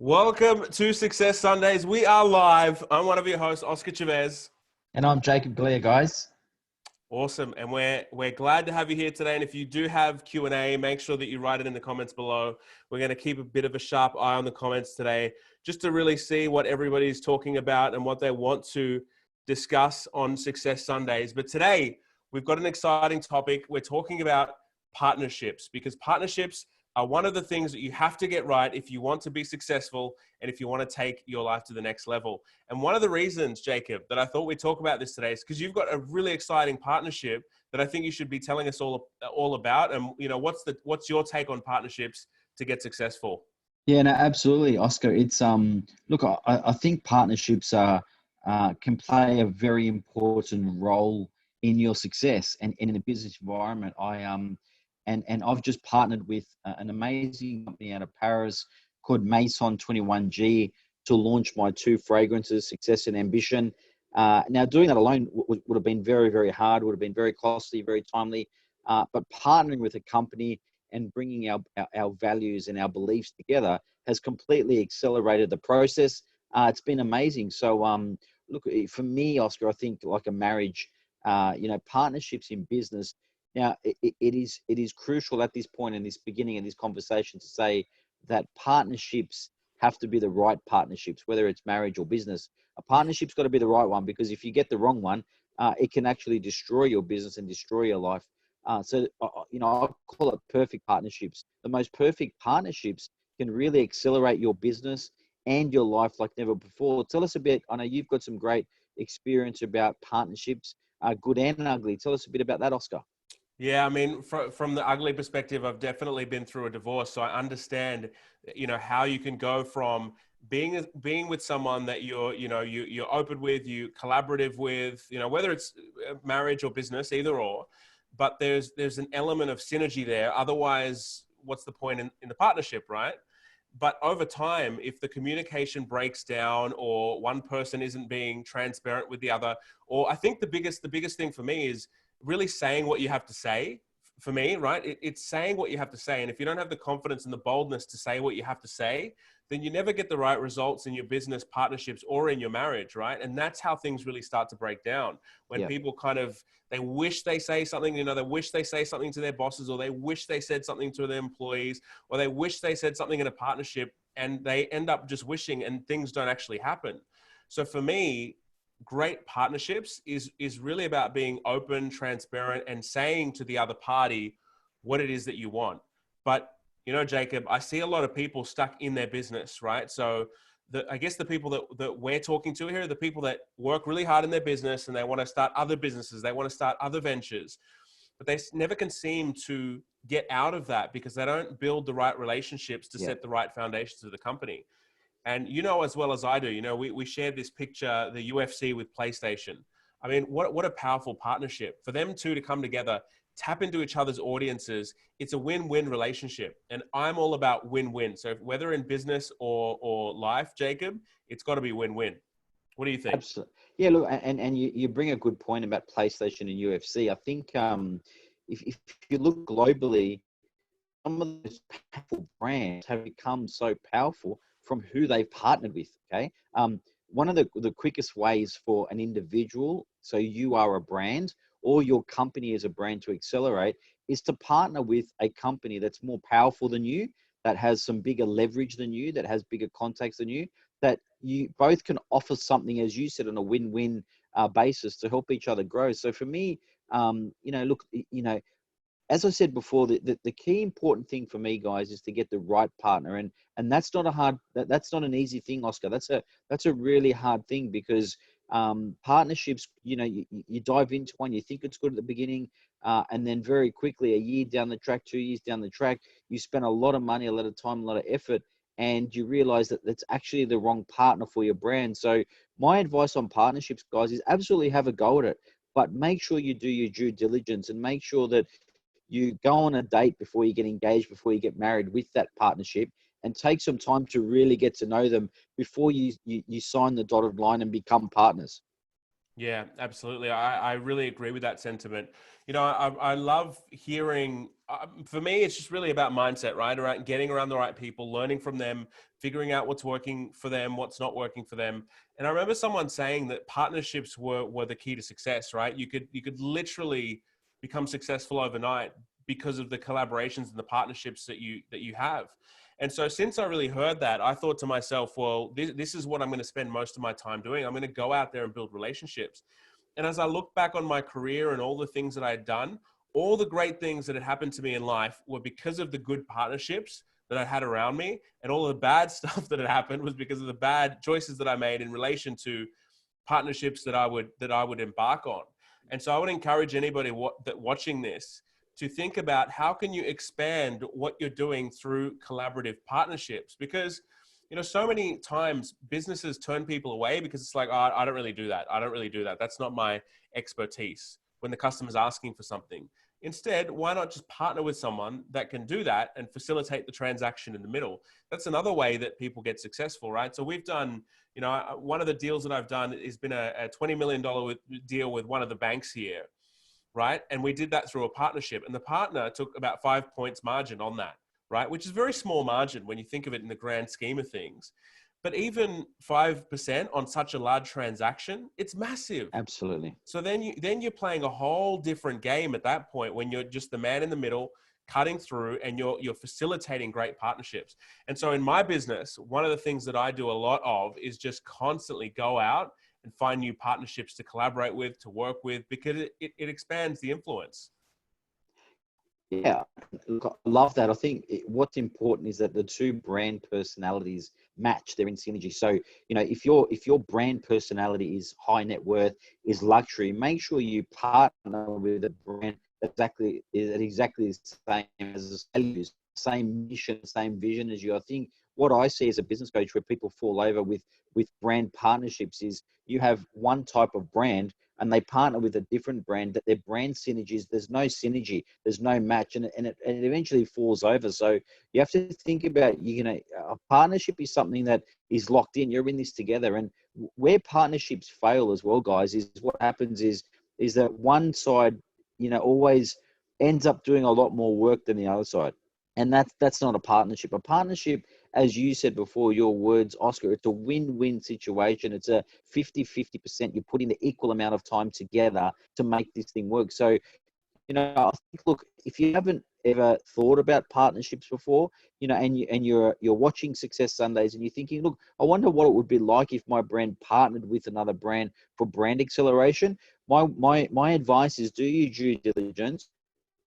Welcome to Success Sundays. We are live. I'm one of your hosts, Oscar Chavez. And I'm Jacob Galea, guys. Awesome. And we're glad to have you here today. And if you do have Q&A, make sure that you write it in the comments below. We're going to keep a bit of a sharp eye on the comments today, just to really see what everybody's talking about and what they want to discuss on Success Sundays. But today, we've got an exciting topic. We're talking about partnerships, because partnerships are one of the things that you have to get right if you want to be successful and if you want to take your life to the next level. And one of the reasons, Jacob, that I thought we'd talk about this today is because you've got a really exciting partnership that I think you should be telling us all about. And you know, what's your take on partnerships to get successful? Yeah, no, absolutely, Oscar. It's look, I think partnerships can play a very important role in your success and in a business environment. And I've just partnered with an amazing company out of Paris called Maison 21G to launch my two fragrances, Success and Ambition. Now, doing that alone would have been very, very hard, would have been very costly, very timely. But partnering with a company and bringing our values and our beliefs together has completely accelerated the process. It's been amazing. So, look, for me, Oscar, I think like a marriage, partnerships in business. Now, it is crucial at this point in this beginning of this conversation to say that partnerships have to be the right partnerships, whether it's marriage or business. A partnership's got to be the right one, because if you get the wrong one, it can actually destroy your business and destroy your life. I call it perfect partnerships. The most perfect partnerships can really accelerate your business and your life like never before. Tell us a bit. I know you've got some great experience about partnerships, good and ugly. Tell us a bit about that, Oscar. Yeah, I mean, from the ugly perspective, I've definitely been through a divorce, so I understand, how you can go from being with someone that you're open with, you collaborative with, whether it's marriage or business, either or, but there's an element of synergy there. Otherwise, what's the point in the partnership, right? But over time, if the communication breaks down or one person isn't being transparent with the other, or I think the biggest thing for me is really saying what you have to say. For me, right? It's saying what you have to say. And if you don't have the confidence and the boldness to say what you have to say, then you never get the right results in your business partnerships or in your marriage, right? And that's how things really start to break down. When people they wish they say something, they wish they say something to their bosses, or they wish they said something to their employees, or they wish they said something in a partnership, and they end up just wishing and things don't actually happen. So for me, great partnerships is really about being open, transparent, and saying to the other party what it is that you want. But, Jacob, I see a lot of people stuck in their business, right? So I guess the people that we're talking to here are the people that work really hard in their business and they want to start other businesses. They want to start other ventures, but they never can seem to get out of that because they don't build the right relationships to set the right foundations of the company. And as well as I do, we shared this picture, the UFC with PlayStation. I mean, what a powerful partnership for them two to come together, tap into each other's audiences. It's a win-win relationship. And I'm all about win-win. So whether in business or life, Jacob, it's got to be win-win. What do you think? Absolutely. Yeah, look, and you bring a good point about PlayStation and UFC. I think if you look globally, some of those powerful brands have become so powerful from who they've partnered with. Okay. One of the quickest ways for an individual, so you are a brand or your company is a brand, to accelerate is to partner with a company that's more powerful than you, that has some bigger leverage than you, that has bigger contacts than you, that you both can offer something, as you said, on a win-win basis to help each other grow. So for me, as I said before, the key important thing for me, guys, is to get the right partner, and that's not that's not an easy thing, Oscar. That's a really hard thing, because partnerships, you dive into one, you think it's good at the beginning, and then very quickly, a year down the track, 2 years down the track, you spend a lot of money, a lot of time, a lot of effort, and you realize that that's actually the wrong partner for your brand. So my advice on partnerships, guys, is absolutely have a go at it, but make sure you do your due diligence and make sure that you go on a date before you get engaged, before you get married with that partnership, and take some time to really get to know them before you sign the dotted line and become partners. Yeah, absolutely. I really agree with that sentiment. You know, I love hearing, for me, it's just really about mindset, right? Around getting around the right people, learning from them, figuring out what's working for them, what's not working for them. And I remember someone saying that partnerships were the key to success, right? You could literally become successful overnight because of the collaborations and the partnerships that you have. And so since I really heard that, I thought to myself, well, this is what I'm going to spend most of my time doing. I'm going to go out there and build relationships. And as I look back on my career and all the things that I had done, all the great things that had happened to me in life were because of the good partnerships that I had around me. And all the bad stuff that had happened was because of the bad choices that I made in relation to partnerships that I would embark on. And so I would encourage anybody that watching this to think about how can you expand what you're doing through collaborative partnerships, because so many times businesses turn people away because it's like, oh, I don't really do that. I don't really do that. That's not my expertise when the customer's asking for something. Instead, why not just partner with someone that can do that and facilitate the transaction in the middle? That's another way that people get successful, right? So we've done, one of the deals that I've done has been a $20 million deal with one of the banks here, right? And we did that through a partnership. And the partner took about 5 points margin on that, right? Which is a very small margin when you think of it in the grand scheme of things. But even 5% on such a large transaction, it's massive. Absolutely. So then you're playing a whole different game at that point when you're just the man in the middle cutting through and you're facilitating great partnerships. And so in my business, one of the things that I do a lot of is just constantly go out and find new partnerships to collaborate with, to work with, because it expands the influence. Yeah, look, I love that. I think what's important is that the two brand personalities match. They're in synergy. So, if your brand personality is high net worth, is luxury, make sure you partner with a brand exactly the same as values, same mission, same vision as you. I think what I see as a business coach where people fall over with brand partnerships is you have one type of brand and they partner with a different brand, that their brand synergies, there's no synergy, there's no match, and it eventually falls over. So you have to think about, a partnership is something that is locked in. You're in this together. And where partnerships fail as well, guys, is what happens is that one side, always ends up doing a lot more work than the other side. And that's not a partnership. A partnership, as you said before, your words, Oscar, it's a win-win situation. It's a 50-50%. You put in the equal amount of time together to make this thing work. So, I think, look, if you haven't ever thought about partnerships before, and you're watching Success Sundays and you're thinking, look, I wonder what it would be like if my brand partnered with another brand for brand acceleration. My advice is do your due diligence,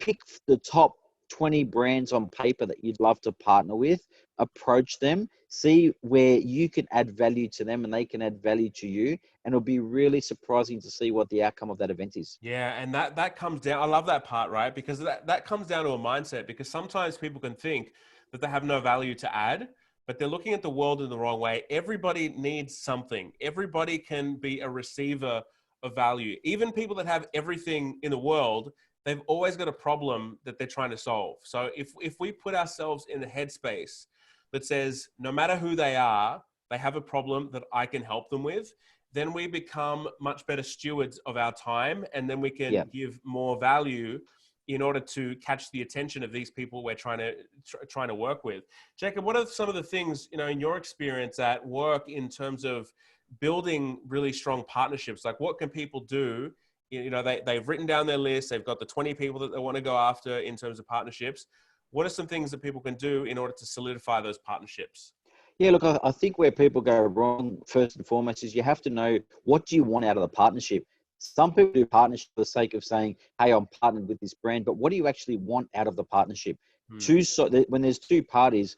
pick the top 20 brands on paper that you'd love to partner with, approach them, see where you can add value to them and they can add value to you. And it'll be really surprising to see what the outcome of that event is. Yeah, and that comes down. I love that part, right? Because that comes down to a mindset. Because sometimes people can think that they have no value to add, but they're looking at the world in the wrong way. Everybody needs something. Everybody can be a receiver of value. Even people that have everything in the world, they've always got a problem that they're trying to solve. So if we put ourselves in the headspace that says, no matter who they are, they have a problem that I can help them with, then we become much better stewards of our time, and then we can give more value in order to catch the attention of these people we're trying to work with. Jacob, what are some of the things, in your experience at work in terms of building really strong partnerships? Like, what can people do? They've written down their list. They've got the 20 people that they want to go after in terms of partnerships. What are some things that people can do in order to solidify those partnerships? Yeah, look, I think where people go wrong, first and foremost, is you have to know, what do you want out of the partnership? Some people do partnership for the sake of saying, hey, I'm partnered with this brand, but what do you actually want out of the partnership? When there's two parties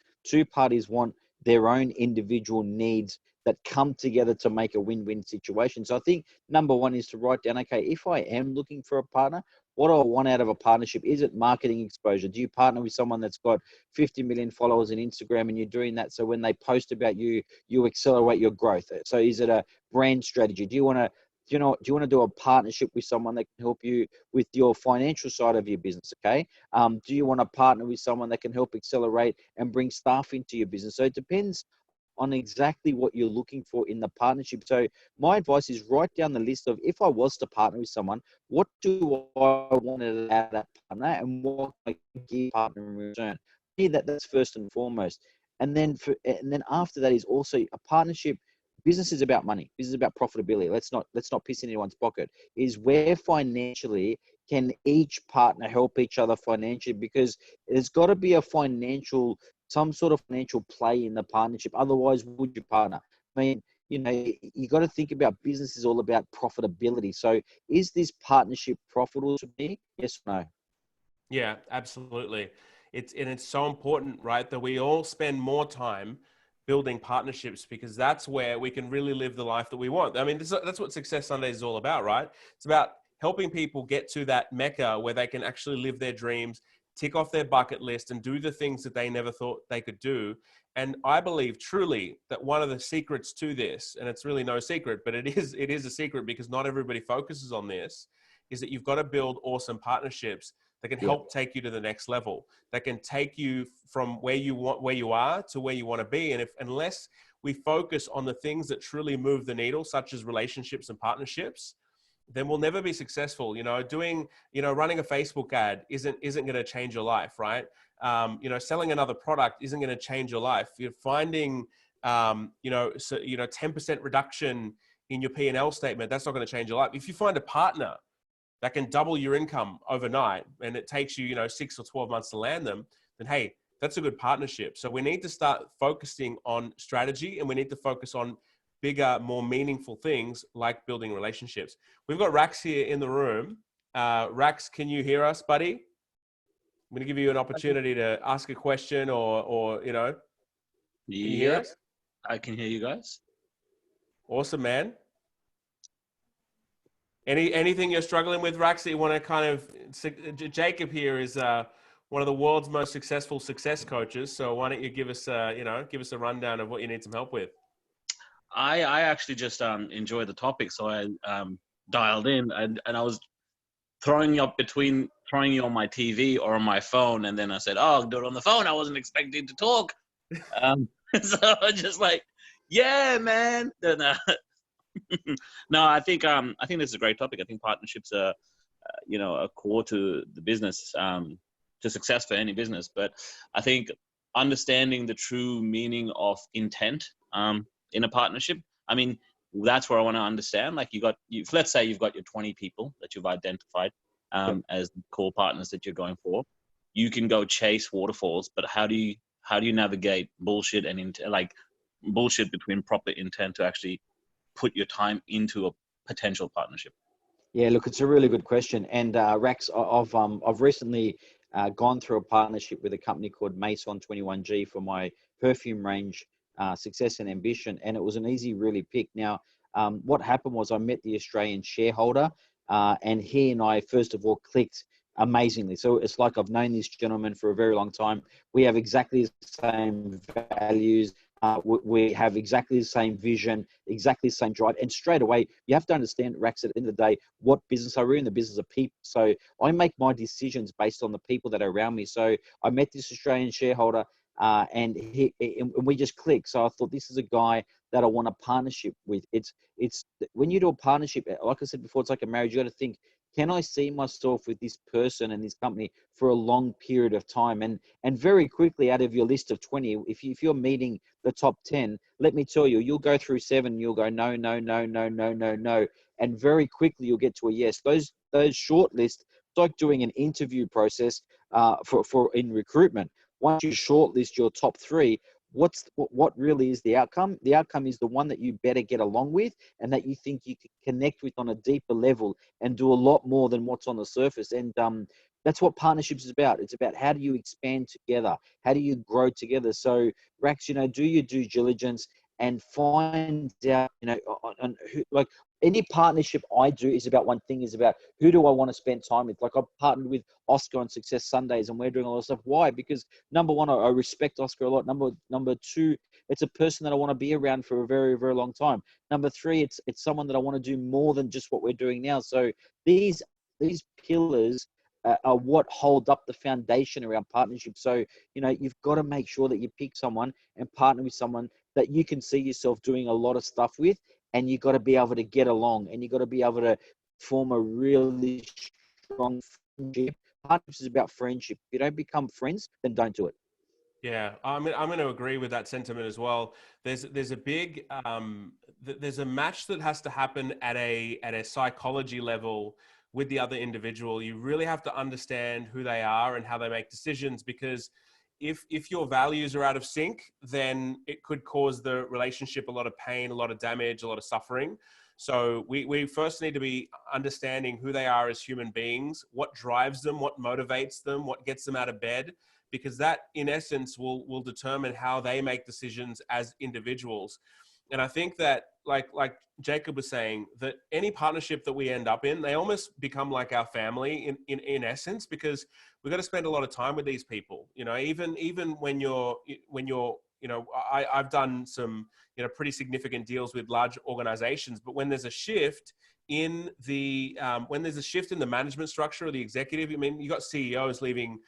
want their own individual needs that come together to make a win-win situation. So I think number one is to write down, okay, if I am looking for a partner, what do I want out of a partnership? Is it marketing exposure? Do you partner with someone that's got 50 million followers on Instagram and you're doing that so when they post about you, you accelerate your growth? So is it a brand strategy? Do you want to do a partnership with someone that can help you with your financial side of your business? Okay. Do you want to partner with someone that can help accelerate and bring staff into your business? So it depends on exactly what you're looking for in the partnership. So my advice is write down the list of, if I was to partner with someone, what do I want out of that partner and what can I give partner in return? That's first and foremost. And then after that is also a partnership. Business is about money. Business is about profitability. Let's not piss in anyone's pocket. Is where financially can each partner help each other financially? Because there's got to be some sort of financial play in the partnership. Otherwise, would you partner? I mean, you got to think about business is all about profitability. So is this partnership profitable to me? Yes or no? Yeah, absolutely. It's so important, right, that we all spend more time building partnerships, because that's where we can really live the life that we want. I mean, that's what Success Sundays is all about, right? It's about helping people get to that mecca where they can actually live their dreams, tick off their bucket list, and do the things that they never thought they could do. And I believe truly that one of the secrets to this, and it's really no secret, but it is a secret because not everybody focuses on this, is that you've got to build awesome partnerships that can Yeah. help take you to the next level, that can take you from where you are to where you want to be. And unless we focus on the things that truly move the needle, such as relationships and partnerships, then we'll never be successful. Running a Facebook ad isn't going to change your life, right? Selling another product isn't going to change your life. You're finding, 10% reduction in your P&L statement. That's not going to change your life. If you find a partner that can double your income overnight, and it takes you, 6 or 12 months to land them, then hey, that's a good partnership. So we need to start focusing on strategy, and we need to focus on bigger, more meaningful things like building relationships. We've got Rax here in the room. Rax, can you hear us, buddy? I'm going to give you an opportunity to ask a question or can you hear Yep, us? I can hear you guys. Awesome, man. Anything you're struggling with, Rax, that you want to kind of... Jacob here is one of the world's most successful success coaches. So why don't you give us a rundown of what you need some help with? I actually just enjoy the topic, so I dialed in, and I was throwing you on my TV or on my phone, and then I said, "Oh, I'll do it on the phone." I wasn't expecting to talk, so I was just like, "Yeah, man." Then, no, I think this is a great topic. I think partnerships are a core to the business, to success for any business. But I think understanding the true meaning of intent in a partnership, I mean, that's where I want to understand. Like let's say you've got your 20 people that you've identified as core partners that you're going for. You can go chase waterfalls, but how do you navigate bullshit and bullshit between proper intent to actually put your time into a potential partnership? Yeah, look, it's a really good question. And Rax, I've recently gone through a partnership with a company called Mason 21G for my perfume range, Success and Ambition, and it was an easy really pick. Now, what happened was I met the Australian shareholder, and he and I first of all clicked amazingly. So it's like I've known this gentleman for a very long time. We have exactly the same values. We have exactly the same vision, exactly the same drive. And straight away, you have to understand, Rax, at the end of the day, what business are we in? The business of people. So I make my decisions based on the people that are around me. So I met this Australian shareholder, and we just clicked. So I thought, this is a guy that I want a partnership with. It's when you do a partnership, like I said before, it's like a marriage. You got to think, can I see myself with this person and this company for a long period of time? And very quickly, out of your list of 20, if you're meeting the top 10, let me tell you, you'll go through 7, you'll go no, no, no, no, no, no, no, and very quickly you'll get to a yes. Those short lists, it's like doing an interview process for in recruitment. Once you shortlist your top 3, what really is the outcome? The outcome is the one that you better get along with and that you think you can connect with on a deeper level and do a lot more than what's on the surface. And that's what partnerships is about. It's about how do you expand together? How do you grow together? So Rax, do your due diligence and find out, on who, like any partnership I do is about one thing, is about who do I want to spend time with? Like I've partnered with Oscar on Success Sundays and we're doing a lot of stuff. Why? Because number one, I respect Oscar a lot. Number two, it's a person that I want to be around for a very, very long time. Number three, it's someone that I want to do more than just what we're doing now. So these pillars are what hold up the foundation around partnership. So, you've got to make sure that you pick someone and partner with someone that you can see yourself doing a lot of stuff with, and you've got to be able to get along, and you've got to be able to form a really strong friendship. Partnerships is about friendship. If you don't become friends, then don't do it. Yeah, I'm going to agree with that sentiment as well. There's a big there's a match that has to happen at a psychology level with the other individual. You really have to understand who they are and how they make decisions, because if your values are out of sync, then it could cause the relationship a lot of pain, a lot of damage, a lot of suffering. So we first need to be understanding who they are as human beings, what drives them, what motivates them, what gets them out of bed, because that in essence will determine how they make decisions as individuals. And I think that like Jacob was saying, that any partnership that we end up in, they almost become like our family in essence, because we've got to spend a lot of time with these people. Even when you're I've done some pretty significant deals with large organizations, but when there's a shift in the management structure or the executive, you got CEOs leaving.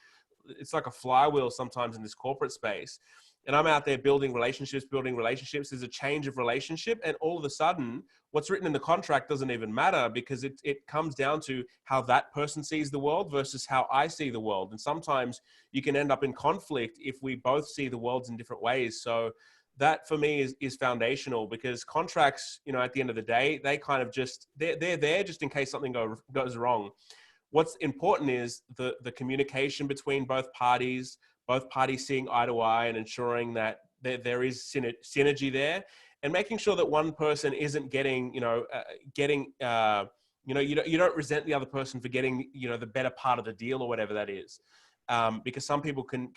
It's like a flywheel sometimes in this corporate space. And I'm out there building relationships. There's a change of relationship. And all of a sudden, what's written in the contract doesn't even matter, because it comes down to how that person sees the world versus how I see the world. And sometimes you can end up in conflict if we both see the worlds in different ways. So that for me is foundational, because contracts, at the end of the day, they kind of they're there just in case something goes wrong. What's important is the communication between both parties seeing eye to eye and ensuring that there is synergy there, and making sure that one person isn't getting, you don't resent the other person for getting, the better part of the deal or whatever that is. Because some people can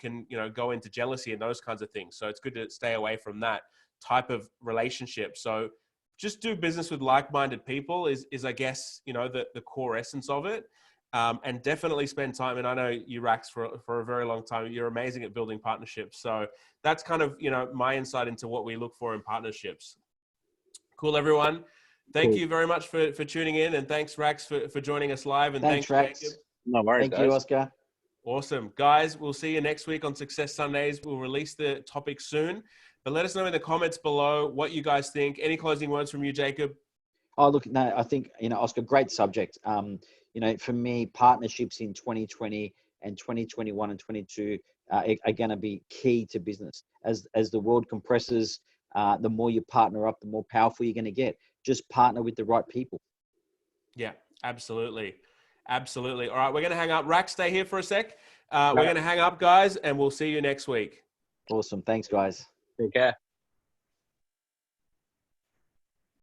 go into jealousy and those kinds of things. So it's good to stay away from that type of relationship. So just do business with like-minded people is I guess, the core essence of it. And definitely spend time. And I know you, Rax, for a very long time. You're amazing at building partnerships. So that's kind of, my insight into what we look for in partnerships. Cool, everyone. Thank you very much for tuning in. And thanks, Rax, for joining us live. And thanks, Rax. Jacob. No worries, Thank you, Oscar. Awesome. Guys, we'll see you next week on Success Sundays. We'll release the topic soon. But let us know in the comments below what you guys think. Any closing words from you, Jacob? Oh, look, no, I think, Oscar, great subject. For me, partnerships in 2020 and 2021 and 22 are going to be key to business. As the world compresses, the more you partner up, the more powerful you're going to get. Just partner with the right people. Yeah, absolutely. Absolutely. All right, we're going to hang up. Rax, stay here for a sec. We're going to hang up, guys, and we'll see you next week. Awesome. Thanks, guys. Take care.